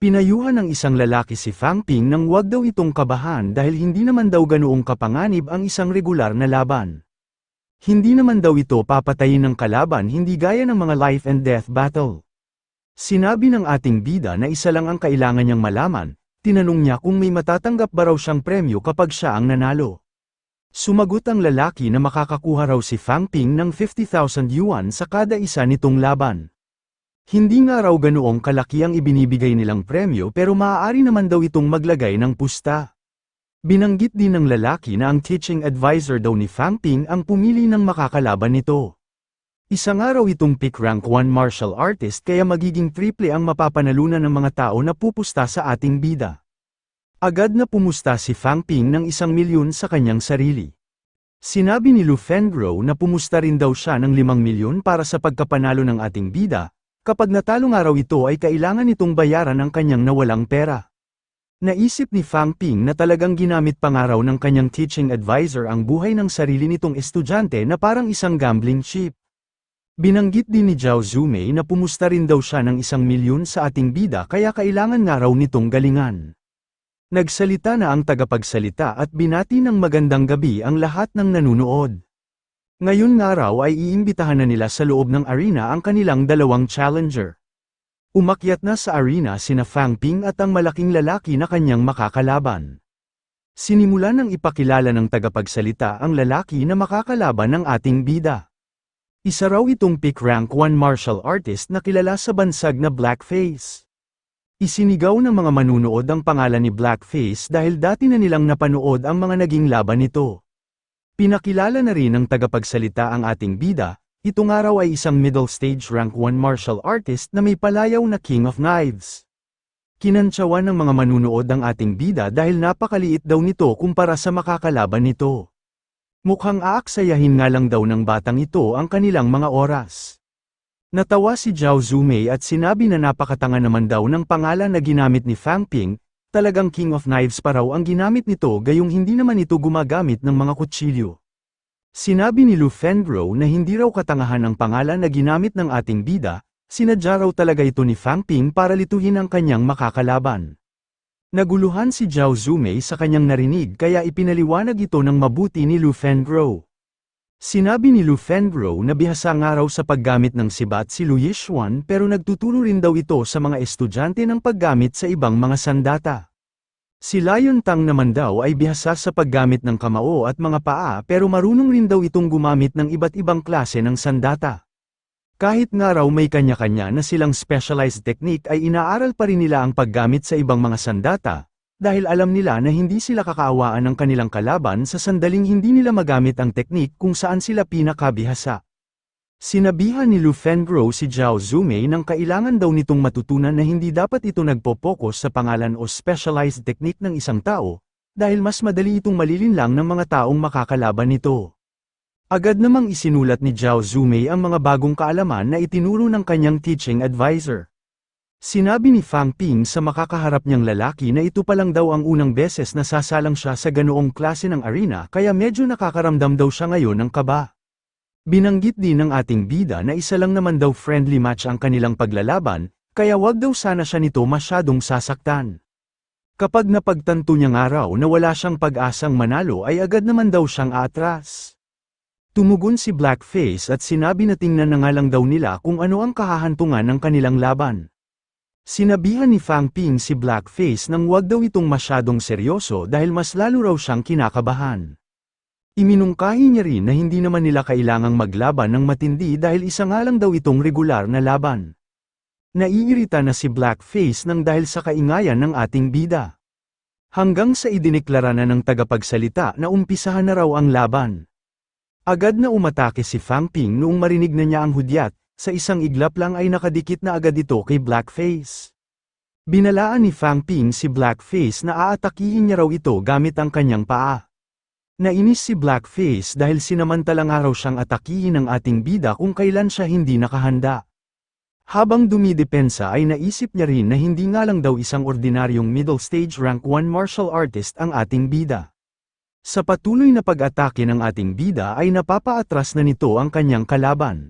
Pinayuhan ng isang lalaki si Fang Ping nang wag daw itong kabahan dahil hindi naman daw ganoong kapanganib ang isang regular na laban. Hindi naman daw ito papatayin ng kalaban hindi gaya ng mga life and death battle. Sinabi ng ating bida na isa lang ang kailangan niyang malaman, tinanong niya kung may matatanggap ba raw siyang premyo kapag siya ang nanalo. Sumagot ang lalaki na makakakuha raw si Fang Ping ng 50,000 yuan sa kada isa nitong laban. Hindi nga raw ganoong kalaki ang ibinibigay nilang premyo pero maaari naman daw itong maglagay ng pusta. Binanggit din ng lalaki na ang teaching advisor daw ni Fang Ping ang pumili ng makakalaban nito. Isa nga raw itong pick rank 1 martial artist kaya magiging triple ang mapapanalunan ng mga tao na pupusta sa ating bida. Agad na pumusta si Fang Ping ng 1,000,000 sa kanyang sarili. Sinabi ni Lu Fengro na pumusta rin daw siya ng 5,000,000 para sa pagkapanalo ng ating bida. Kapag natalo nga raw ito ay kailangan nitong bayaran ang kanyang nawalang pera. Naisip ni Fang Ping na talagang ginamit pa nga raw ng kanyang teaching advisor ang buhay ng sarili nitong estudyante na parang isang gambling chip. Binanggit din ni Zhao Zumei na pumusta rin daw siya ng 1,000,000 sa ating bida kaya kailangan nga raw nitong galingan. Nagsalita na ang tagapagsalita at binati ng magandang gabi ang lahat ng nanunood. Ngayon nga raw ay iimbitahan na nila sa loob ng arena ang kanilang dalawang challenger. Umakyat na sa arena sina Fang Ping at ang malaking lalaki na kanyang makakalaban. Sinimulan ng ipakilala ng tagapagsalita ang lalaki na makakalaban ng ating bida. Isa raw itong pick rank 1 martial artist na kilala sa bansag na Blackface. Isinigaw ng mga manunood ang pangalan ni Blackface dahil dati na nilang napanood ang mga naging laban nito. Pinakilala na rin ng tagapagsalita ang ating bida, ito nga raw ay isang middle stage rank 1 martial artist na may palayaw na King of Knives. Kinantsawan ng mga manunood ang ating bida dahil napakaliit daw nito kumpara sa makakalaban nito. Mukhang aaksayahin nga lang daw ng batang ito ang kanilang mga oras. Natawa si Zhao Zumei at sinabi na napakatanga naman daw ng pangalan na ginamit ni Fang Ping. Talagang King of Knives pa raw ang ginamit nito gayong hindi naman ito gumagamit ng mga kutsilyo. Sinabi ni Lu Fengro na hindi raw katangahan ang pangalan na ginamit ng ating bida, sinadya raw talaga ito ni Fang Ping para lituhin ang kanyang makakalaban. Naguluhan si Zhao Zumei sa kanyang narinig kaya ipinaliwanag ito ng mabuti ni Lu Fengro. Sinabi ni Lu Fengro na bihasa nga raw sa paggamit ng sibat si Lu Yixuan pero nagtuturo rin daw ito sa mga estudyante ng paggamit sa ibang mga sandata. Si Lion Tang naman daw ay bihasa sa paggamit ng kamao at mga paa pero marunong rin daw itong gumamit ng iba't ibang klase ng sandata. Kahit nga raw may kanya-kanya na silang specialized technique ay inaaral pa rin nila ang paggamit sa ibang mga sandata, dahil alam nila na hindi sila kakaawaan ng kanilang kalaban sa sandaling hindi nila magamit ang teknik kung saan sila pinakabihasa. Sinabihan ni Lu Fengro si Zhao Zumei nang kailangan daw nitong matutunan na hindi dapat ito nagpo-focus sa pangalan o specialized technique ng isang tao, dahil mas madali itong malilinlang ng mga taong makakalaban nito. Agad namang isinulat ni Zhao Zumei ang mga bagong kaalaman na itinuro ng kanyang teaching advisor. Sinabi ni Fang Ping sa makakaharap niyang lalaki na ito pa lang daw ang unang beses na sasalang siya sa ganoong klase ng arena kaya medyo nakakaramdam daw siya ngayon ng kaba. Binanggit din ng ating bida na isa lang naman daw friendly match ang kanilang paglalaban, kaya wag daw sana siya nito masyadong sasaktan. Kapag napagtanto niya nga raw na wala siyang pag-asang manalo ay agad naman daw siyang aatras. Tumugon si Blackface at sinabi na tingnan na nga lang daw nila kung ano ang kahahantungan ng kanilang laban. Sinabihan ni Fang Ping si Blackface nang wag daw itong masyadong seryoso dahil mas lalo raw siyang kinakabahan. Iminungkahi niya rin na hindi naman nila kailangang maglaban ng matindi dahil isa nga lang daw itong regular na laban. Naiirita na si Blackface nang dahil sa kaingayan ng ating bida. Hanggang sa idineklara na ng tagapagsalita na umpisahan na raw ang laban. Agad na umatake si Fang Ping noong marinig na niya ang hudyat, sa isang iglap lang ay nakadikit na agad ito kay Blackface. Binalaan ni Fang Ping si Blackface na aatakihin niya raw ito gamit ang kanyang paa. Nainis si Blackface dahil sinamantalang araw siyang atakihin ng ating bida kung kailan siya hindi nakahanda. Habang dumidepensa ay naisip niya rin na hindi nga lang daw isang ordinaryong middle stage rank 1 martial artist ang ating bida. Sa patuloy na pag-atake ng ating bida ay napapaatras na nito ang kanyang kalaban.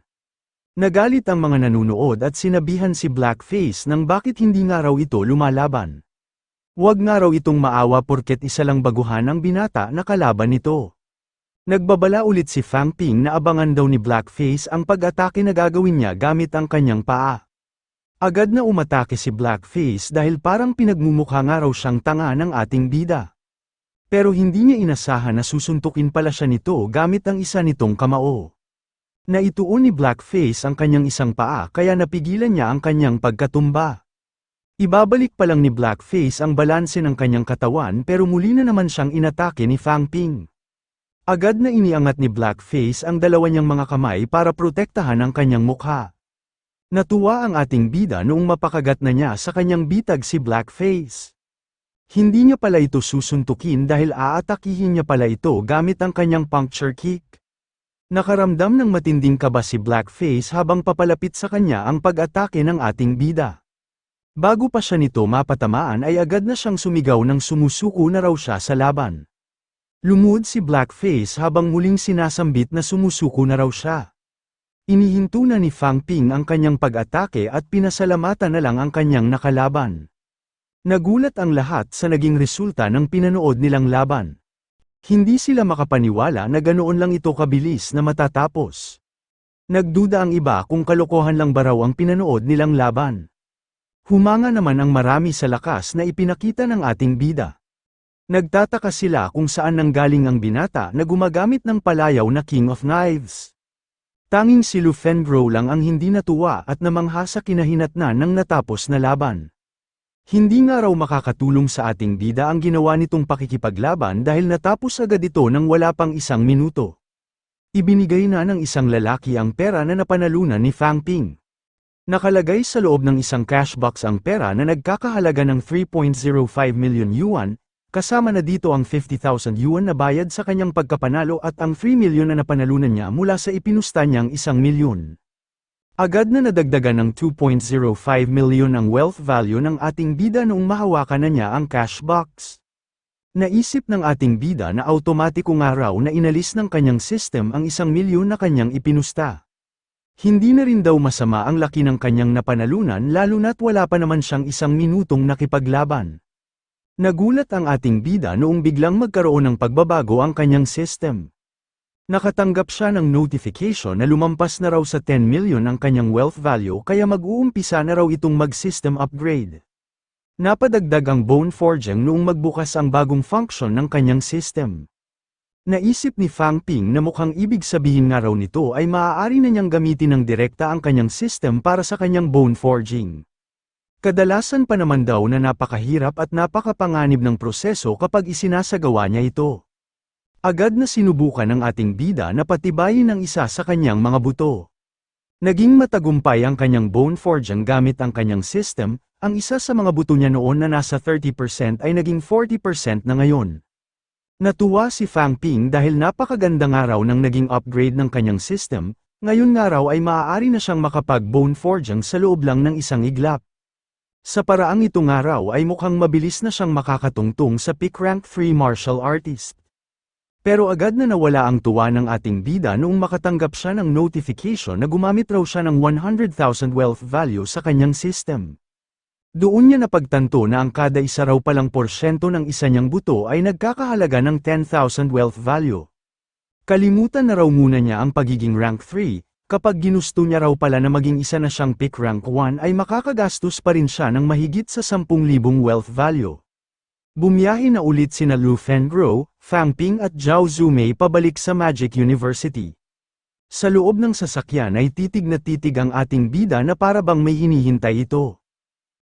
Nagalit ang mga nanunood at sinabihan si Blackface ng bakit hindi nga raw ito lumalaban. Huwag nga raw itong maawa porket isa lang baguhan ang binata na kalaban nito. Nagbabala ulit si Fang Ping na abangan daw ni Blackface ang pag-atake na gagawin niya gamit ang kanyang paa. Agad na umatake si Blackface dahil parang pinagmumukha nga raw siyang tanga ng ating bida. Pero hindi niya inasahan na susuntukin pala siya nito gamit ang isa nitong kamao. Naituon ni Blackface ang kanyang isang paa kaya napigilan niya ang kanyang pagkatumba. Ibabalik pa lang ni Blackface ang balanse ng kanyang katawan pero muli na naman siyang inatake ni Fang Ping. Agad na iniangat ni Blackface ang dalawa niyang mga kamay para protektahan ang kanyang mukha. Natuwa ang ating bida noong mapakagat na niya sa kanyang bitag si Blackface. Hindi niya pala ito susuntukin dahil aatakihin niya pala ito gamit ang kanyang puncture kick. Nakaramdam ng matinding kaba si Blackface habang papalapit sa kanya ang pag-atake ng ating bida. Bago pa siya nito mapatamaan ay agad na siyang sumigaw ng sumusuko na raw siya sa laban. Lumuhod si Blackface habang muling sinasambit na sumusuko na raw siya. Inihinto na ni Fang Ping ang kanyang pag-atake at pinasalamatan na lang ang kanyang nakalaban. Nagulat ang lahat sa naging resulta ng pinanood nilang laban. Hindi sila makapaniwala na ganoon lang ito kabilis na matatapos. Nagduda ang iba kung kalokohan lang ba raw ang pinanood nilang laban. Humanga naman ang marami sa lakas na ipinakita ng ating bida. Nagtataka sila kung saan nanggaling ang binata na gumagamit ng palayaw na King of Knives. Tanging si Lu Fengro lang ang hindi natuwa at namangha sa kinahinatnan ng natapos na laban. Hindi nga raw makakatulong sa ating bida ang ginawa nitong pakikipaglaban dahil natapos agad ito nang wala pang isang minuto. Ibinigay na ng isang lalaki ang pera na napanalunan ni Fang Ping. Nakalagay sa loob ng isang cash box ang pera na nagkakahalaga ng 3.05 million yuan, kasama na dito ang 50,000 yuan na bayad sa kanyang pagkapanalo at ang 3 milyon na napanalunan niya mula sa ipinusta niyang 1 milyon. Agad na nadagdagan ng 2.05 milyon ang wealth value ng ating bida noong mahawakan na niya ang cash box. Naisip ng ating bida na automatiko nga raw na inalis ng kanyang system ang 1 milyon na kanyang ipinusta. Hindi na rin daw masama ang laki ng kanyang napanalunan lalo na't wala pa naman siyang 1 minutong nakipaglaban. Nagulat ang ating bida noong biglang magkaroon ng pagbabago ang kanyang system. Nakatanggap siya ng notification na lumampas na raw sa 10 million ang kanyang wealth value kaya mag-uumpisa na raw itong mag-system upgrade. Napadagdag ang bone forging noong magbukas ang bagong function ng kanyang system. Naisip ni Fang Ping na mukhang ibig sabihin nga raw nito ay maaari na niyang gamitin ng direkta ang kanyang system para sa kanyang bone forging. Kadalasan pa naman daw na napakahirap at napakapanganib ng proseso kapag isinasagawa niya ito. Agad na sinubukan ng ating bida na patibayin ang isa sa kanyang mga buto. Naging matagumpay ang kanyang bone forging gamit ang kanyang system, ang isa sa mga buto niya noon na nasa 30% ay naging 40% na ngayon. Natuwa si Fang Ping dahil napakaganda nga raw ng naging upgrade ng kanyang system, ngayon nga raw ay maaari na siyang makapag-bone forging sa loob lang ng isang iglap. Sa paraang ito nga raw ay mukhang mabilis na siyang makakatungtong sa peak rank 3 martial artist. Pero agad na nawala ang tuwa ng ating bida noong makatanggap siya ng notification na gumamit raw siya ng 100,000 wealth value sa kanyang system. Doon niya napagtanto na ang kada isa raw palang porsyento ng isa niyang buto ay nagkakahalaga ng 10,000 wealth value. Kalimutan na raw muna niya ang pagiging rank 3, kapag ginusto niya raw pala na maging isa na siyang peak rank 1 ay makakagastos pa rin siya ng mahigit sa 10,000 wealth value. Bumiyahe na ulit sina Lu Fengro, Fang Ping at Zhao Zumei pabalik sa Magic University. Sa loob ng sasakyan ay titig na titig ang ating bida na para bang may hinihintay ito.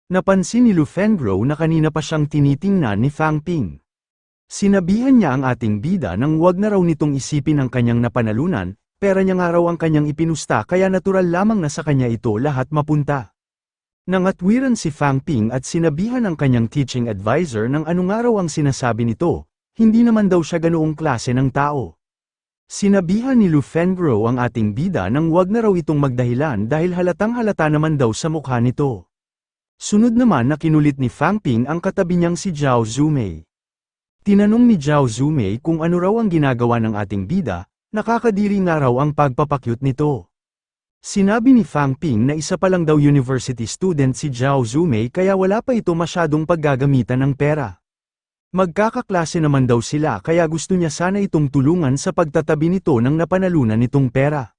Napansin ni Lu Fengro na kanina pa siyang tinitingnan ni Fang Ping. Sinabihan niya ang ating bida nang wag na raw nitong isipin ang kanyang napanalunan, pera niya nga raw ang kanyang ipinusta kaya natural lamang na sa kanya ito lahat mapunta. Nangatwiran si Fang Ping at sinabihan ang kanyang teaching advisor ng ano nga raw ang sinasabi nito, hindi naman daw siya ganoong klase ng tao. Sinabihan ni Lu Fengro ang ating bida nang wag na raw itong magdahilan dahil halatang halata naman daw sa mukha nito. Sunod naman na kinulit ni Fang Ping ang katabi niyang si Zhao Zumei. Tinanong ni Zhao Zumei kung ano raw ang ginagawa ng ating bida, nakakadiri nga raw ang pagpapakyut nito. Sinabi ni Fang Ping na isa pa lang daw university student si Zhao Zumei kaya wala pa ito masyadong paggagamitan ng pera. Magkakaklase naman daw sila kaya gusto niya sana itong tulungan sa pagtatabi nito ng napanalunan nitong pera.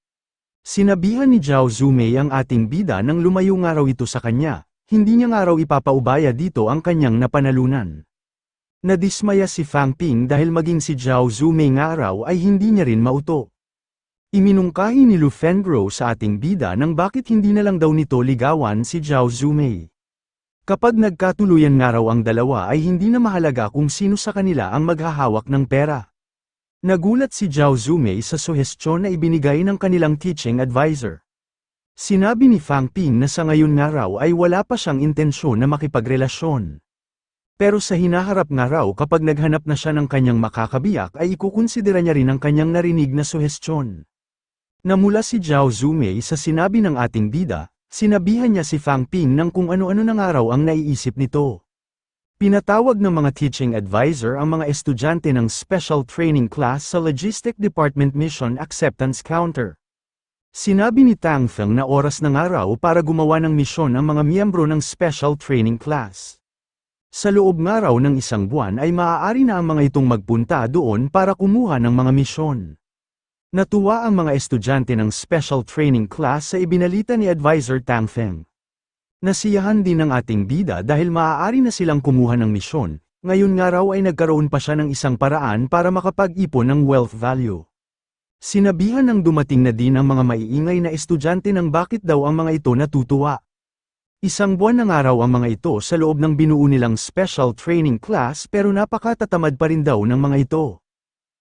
Sinabihan ni Zhao Zumei ang ating bida nang lumayo nga raw ito sa kanya, hindi niya nga raw ipapaubaya dito ang kanyang napanalunan. Nadismaya si Fang Ping dahil maging si Zhao Zumei nga raw ay hindi niya rin mauto. Iminungkahi ni Lu Fengro sa ating bida nang bakit hindi na lang daw nito ligawan si Zhao Zumei. Kapag nagkatuluyan nga raw ang dalawa ay hindi na mahalaga kung sino sa kanila ang maghahawak ng pera. Nagulat si Zhao Zumei sa suhestyon na ibinigay ng kanilang teaching advisor. Sinabi ni Fang Ping na sa ngayon nga raw ay wala pa siyang intensyon na makipagrelasyon. Pero sa hinaharap nga raw kapag naghanap na siya ng kanyang makakabiyak ay ikukonsidera niya rin ang kanyang narinig na suhestyon. Namula si Zhao Zumei sa sinabi ng ating bida, sinabihan niya si Fang Ping ng kung ano-ano na nga raw ang naiisip nito. Pinatawag ng mga teaching advisor ang mga estudyante ng special training class sa Logistic Department Mission Acceptance Counter. Sinabi ni Tang Feng na oras na nga raw para gumawa ng misyon ang mga miyembro ng special training class. Sa loob nga raw ng isang buwan ay maaari na ang mga itong magpunta doon para kumuha ng mga misyon. Natuwa ang mga estudyante ng special training class sa ibinalita ni Advisor Tang Feng. Nasiyahan din ng ating bida dahil maaari na silang kumuha ng misyon, ngayon nga raw ay nagkaroon pa siya ng isang paraan para makapag-ipon ng wealth value. Sinabihan ng dumating na din ang mga maiingay na estudyante ng bakit daw ang mga ito natutuwa. Isang buwan na nga raw ang mga ito sa loob ng binuo nilang special training class pero napakatatamad pa rin daw ng mga ito.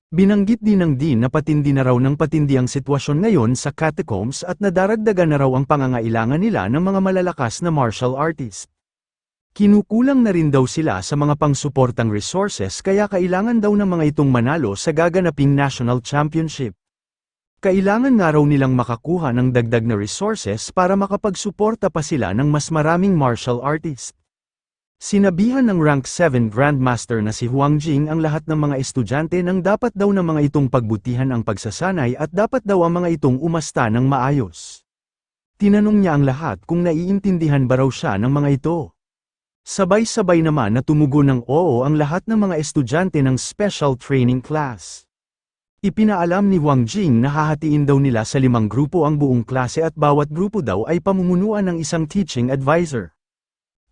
Binanggit din ng Dean na patindi na raw ng patindi ang sitwasyon ngayon sa catacombs at nadaragdagan na raw ang pangangailangan nila ng mga malalakas na martial artist. Kinukulang na rin daw sila sa mga pangsuportang resources kaya kailangan daw ng mga itong manalo sa gaganaping national championship. Kailangan nga raw nilang makakuha ng dagdag na resources para makapagsuporta pa sila ng mas maraming martial artist. Sinabihan ng rank 7 Grandmaster na si Huang Jing ang lahat ng mga estudyante nang dapat daw ng mga itong pagbutihan ang pagsasanay at dapat daw ang mga itong umasta ng maayos. Tinanong niya ang lahat kung naiintindihan ba raw siya ng mga ito. Sabay-sabay naman na tumugon ng oo ang lahat ng mga estudyante ng special training class. Ipinaalam ni Huang Jing na hahatiin daw nila sa 5 grupo ang buong klase at bawat grupo daw ay pamumunuan ng isang teaching advisor.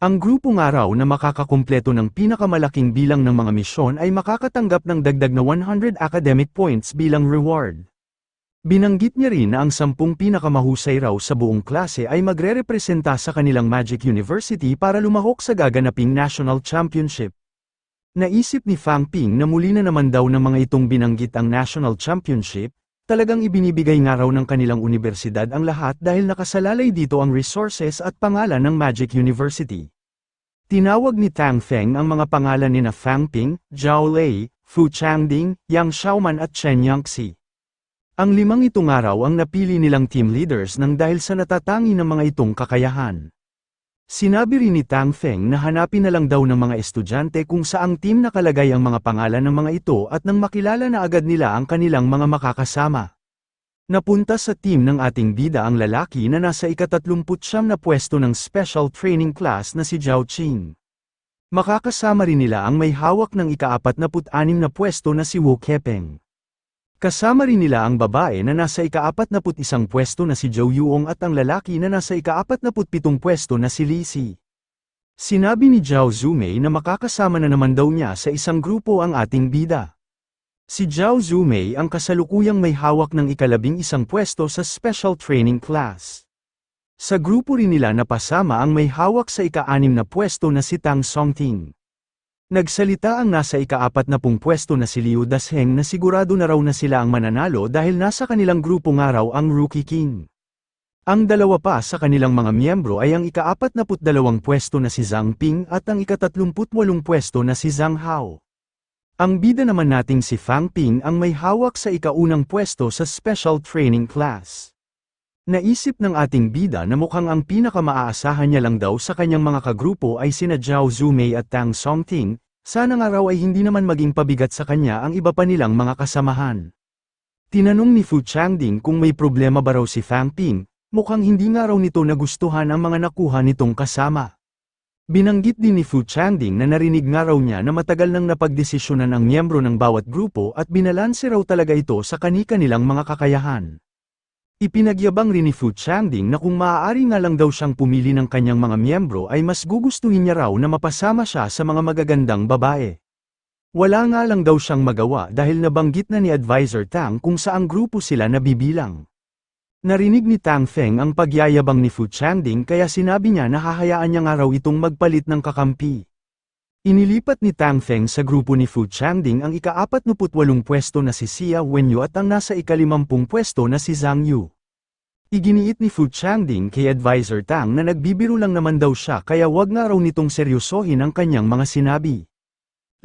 Ang grupo nga raw na makakakumpleto ng pinakamalaking bilang ng mga misyon ay makakatanggap ng dagdag na 100 academic points bilang reward. Binanggit niya rin na ang 10 pinakamahusay raw sa buong klase ay magre-representa sa kanilang Magic University para lumahok sa gaganaping national championship. Naisip ni Fang Ping na muli na naman daw ng mga itong binanggit ang national championship, talagang ibinibigay nga raw ng kanilang universidad ang lahat dahil nakasalalay dito ang resources at pangalan ng Magic University. Tinawag ni Tang Feng ang mga pangalan nina Fang Ping, Zhao Lei, Fu Changding, Yang Xiaoman at Chen Yangxi. Ang 5 itong araw ang napili nilang team leaders nang dahil sa natatangi ng mga itong kakayahan. Sinabi rin ni Tang Feng na hanapin na lang daw ng mga estudyante kung saang team nakalagay ang mga pangalan ng mga ito at nang makilala na agad nila ang kanilang mga makakasama. Napunta sa team ng ating bida ang lalaki na nasa ika-39 na pwesto ng special training class na si Zhao Qing. Makakasama rin nila ang may hawak ng ika-46 na pwesto na si Wu Kepeng. Kasama rin nila ang babae na nasa ika-41 pwesto na si Zhou Yuong at ang lalaki na nasa ika-47 pwesto na si Li Si. Sinabi ni Zhao Zumei na makakasama na naman daw niya sa isang grupo ang ating bida. Si Zhao Zumei ang kasalukuyang may hawak ng ika-11 pwesto sa special training class. Sa grupo rin nila napasama ang may hawak sa ika-6 na pwesto na si Tang Songting. Nagsalita ang nasa ika-40 pwesto na si Liu Dasheng na sigurado na raw na sila ang mananalo dahil nasa kanilang grupo nga raw ang Rookie King. Ang dalawa pa sa kanilang mga miyembro ay ang ika-42 pwesto na si Zhang Ping at ang ika-38 pwesto na si Zhang Hao. Ang bida naman nating si Fang Ping ang may hawak sa ika-1 pwesto sa special training class. Naisip ng ating bida na mukhang ang pinakamaaasahan niya lang daw sa kanyang mga kagrupo ay sina Zhao Zumei at Tang Songting, sana nga raw ay hindi naman maging pabigat sa kanya ang iba pa nilang mga kasamahan. Tinanong ni Fu Changding kung may problema ba raw si Fang Ping, Mukhang hindi nga raw nito nagustuhan ang mga nakuha nitong kasama. Binanggit din ni Fu Changding na narinig nga raw niya na matagal nang napagdesisyonan ang miyembro ng bawat grupo at binalanse raw talaga ito sa kani-kanilang mga kakayahan. Ipinagyabang rin ni Fu Changding na kung maaari nga lang daw siyang pumili ng kanyang mga miyembro ay mas gugustuhin niya raw na mapasama siya sa mga magagandang babae. Wala nga lang daw siyang magawa dahil nabanggit na ni Advisor Tang kung saang grupo sila nabibilang. Narinig ni Tang Feng ang pagyayabang ni Fu Changding kaya sinabi niya na hahayaan niya nga raw itong magpalit ng kakampi. Inilipat ni Tang Feng sa grupo ni Fu Changding ang ika-48 pwesto na si Xia Wenyu at ang nasa ika-50 pwesto na si Zhang Yu. Iginiit ni Fu Changding kay Advisor Tang na nagbibiro lang naman daw siya kaya wag nga raw nitong seryosohin ang kanyang mga sinabi.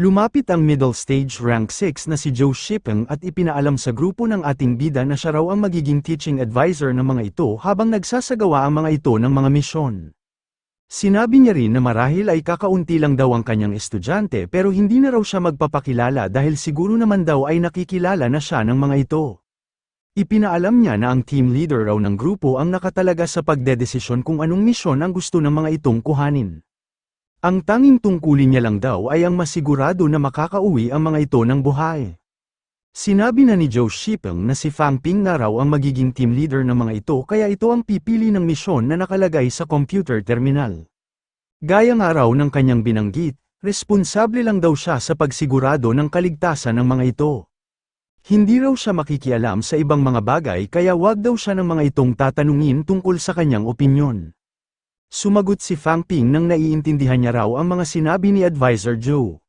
Lumapit ang middle stage rank 6 na si Zhou Shipeng at ipinaalam sa grupo ng ating bida na siya raw ang magiging teaching advisor ng mga ito habang nagsasagawa ang mga ito ng mga misyon. Sinabi niya rin na marahil ay kakaunti lang daw ang kanyang estudyante pero hindi na raw siya magpapakilala dahil siguro naman daw ay nakikilala na siya ng mga ito. Ipinaalam niya na ang team leader raw ng grupo ang nakatalaga sa pagdedesisyon kung anong misyon ang gusto ng mga itong kuhanin. Ang tanging tungkulin niya lang daw ay ang masigurado na makakauwi ang mga ito ng buhay. Sinabi na ni Zhou Shipeng na si Fang Ping na raw ang magiging team leader ng mga ito kaya ito ang pipili ng misyon na nakalagay sa computer terminal. Gaya nga raw ng kanyang binanggit, responsable lang daw siya sa pagsigurado ng kaligtasan ng mga ito. Hindi raw siya makikialam sa ibang mga bagay kaya wag daw siya ng mga itong tatanungin tungkol sa kanyang opinyon. Sumagot si Fang Ping nang naiintindihan niya raw ang mga sinabi ni Advisor Zhou.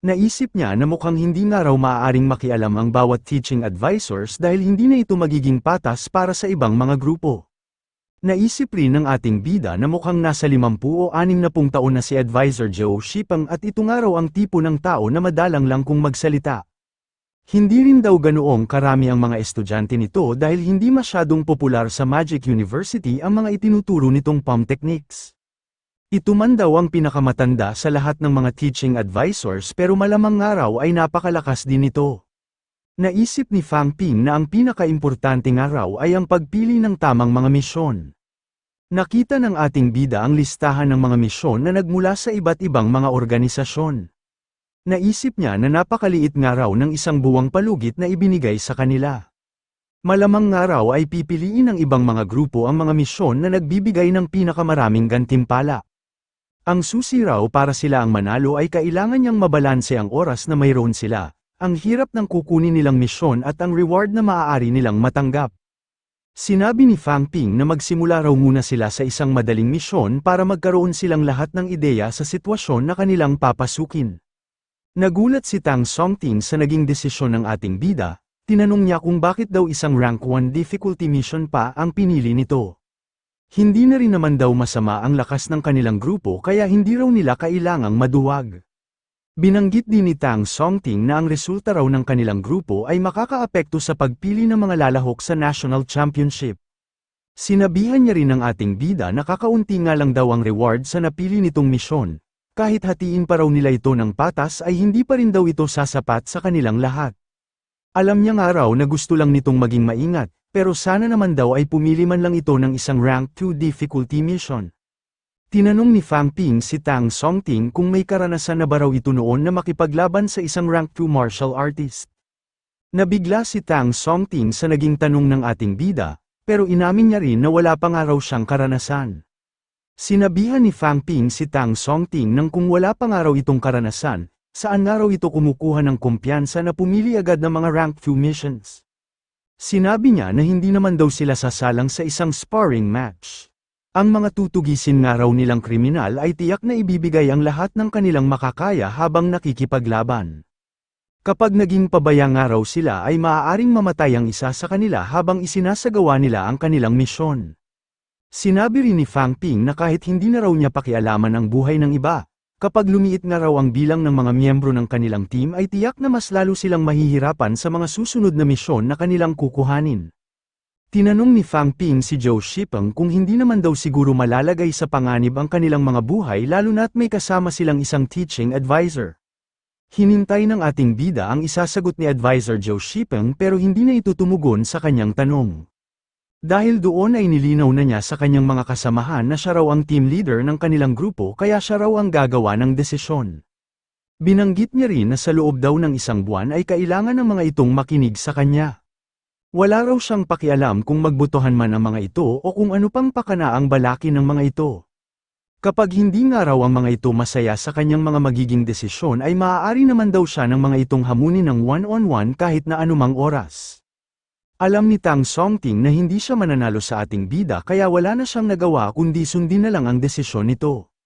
Naisip niya na mukhang hindi nga raw maaaring makialam ang bawat teaching advisors dahil hindi na ito magiging patas para sa ibang mga grupo. Naisip rin ng ating bida na mukhang nasa 50 o 60 taon na si Advisor Zhou Shipeng at ito nga raw ang tipo ng tao na madalang lang kung magsalita. Hindi rin daw ganoong karami ang mga estudyante nito dahil hindi masyadong popular sa Magic University ang mga itinuturo nitong palm techniques. Ito man daw ang pinakamatanda sa lahat ng mga teaching advisors pero malamang nga raw ay napakalakas din nito. Naisip ni Fang Ping na ang pinakaimportante nga raw ay ang pagpili ng tamang mga misyon. Nakita ng ating bida ang listahan ng mga misyon na nagmula sa iba't ibang mga organisasyon. Naisip niya na napakaliit nga raw ng isang buwang palugit na ibinigay sa kanila. Malamang nga raw ay pipiliin ng ibang mga grupo ang mga misyon na nagbibigay ng pinakamaraming gantimpala. Ang susi raw para sila ang manalo ay kailangan niyang mabalanse ang oras na mayroon sila, ang hirap ng kukunin nilang misyon at ang reward na maaari nilang matanggap. Sinabi ni Fang Ping na magsimula raw muna sila sa isang madaling misyon para magkaroon silang lahat ng ideya sa sitwasyon na kanilang papasukin. Nagulat si Tang Songting sa naging desisyon ng ating bida, tinanong niya kung bakit daw isang rank 1 difficulty mission pa ang pinili nito. Hindi na rin naman daw masama ang lakas ng kanilang grupo kaya hindi raw nila kailangang maduwag. Binanggit din ni Tang Songting na ang resulta raw ng kanilang grupo ay makakaapekto sa pagpili ng mga lalahok sa National Championship. Sinabihan niya rin ng ating bida na kakaunti nga lang daw ang reward sa napili nitong misyon. Kahit hatiin pa raw nila ito ng patas ay hindi pa rin daw ito sasapat sa kanilang lahat. Alam niya nga raw na gusto lang nitong maging maingat, pero sana naman daw ay pumili man lang ito ng isang rank 2 difficulty mission. Tinanong ni Fang Ping si Tang Songting kung may karanasan na ba raw ito noon na makipaglaban sa isang rank 2 martial artist. Nabigla si Tang Songting sa naging tanong ng ating bida, pero inamin niya rin na wala pa nga raw siyang karanasan. Sinabihan ni Fang Ping si Tang Songting nang kung wala pa nga raw itong karanasan, saan nga raw ito kumukuha ng kumpiyansa na pumili agad ng mga rank 2 missions. Sinabi niya na hindi naman daw sila sasalang sa isang sparring match. Ang mga tutugisin nga raw nilang kriminal ay tiyak na ibibigay ang lahat ng kanilang makakaya habang nakikipaglaban. Kapag naging pabaya nga raw sila ay maaaring mamatay ang isa sa kanila habang isinasagawa nila ang kanilang misyon. Sinabi rin ni Fang Ping na kahit hindi na raw niya pakialaman ang buhay ng iba, kapag lumiit nga raw ang bilang ng mga miyembro ng kanilang team ay tiyak na mas lalo silang mahihirapan sa mga susunod na misyon na kanilang kukuhanin. Tinanong ni Fang Ping si Zhou Shipeng kung hindi naman daw siguro malalagay sa panganib ang kanilang mga buhay lalo na't may kasama silang isang teaching advisor. Hinintay ng ating bida ang isasagot ni Advisor Zhou Shipeng pero hindi na ito tumugon sa kanyang tanong. Dahil doon ay nilinaw na niya sa kanyang mga kasamahan na siya raw ang team leader ng kanilang grupo kaya siya raw ang gagawa ng desisyon. Binanggit niya rin na sa loob daw ng isang buwan ay kailangan ng mga itong makinig sa kanya. Wala raw siyang pakialam kung magbotohan man ang mga ito o kung ano pang pakanaang balaki ng mga ito. Kapag hindi nga raw ang mga ito masaya sa kanyang mga magiging desisyon ay maaari naman daw siya ng mga itong hamunin ng one-on-one kahit na anumang oras. Alam ni Tang Songting na hindi siya mananalo sa ating bida kaya wala na siyang nagawa kundi sundin na lang ang desisyon nito.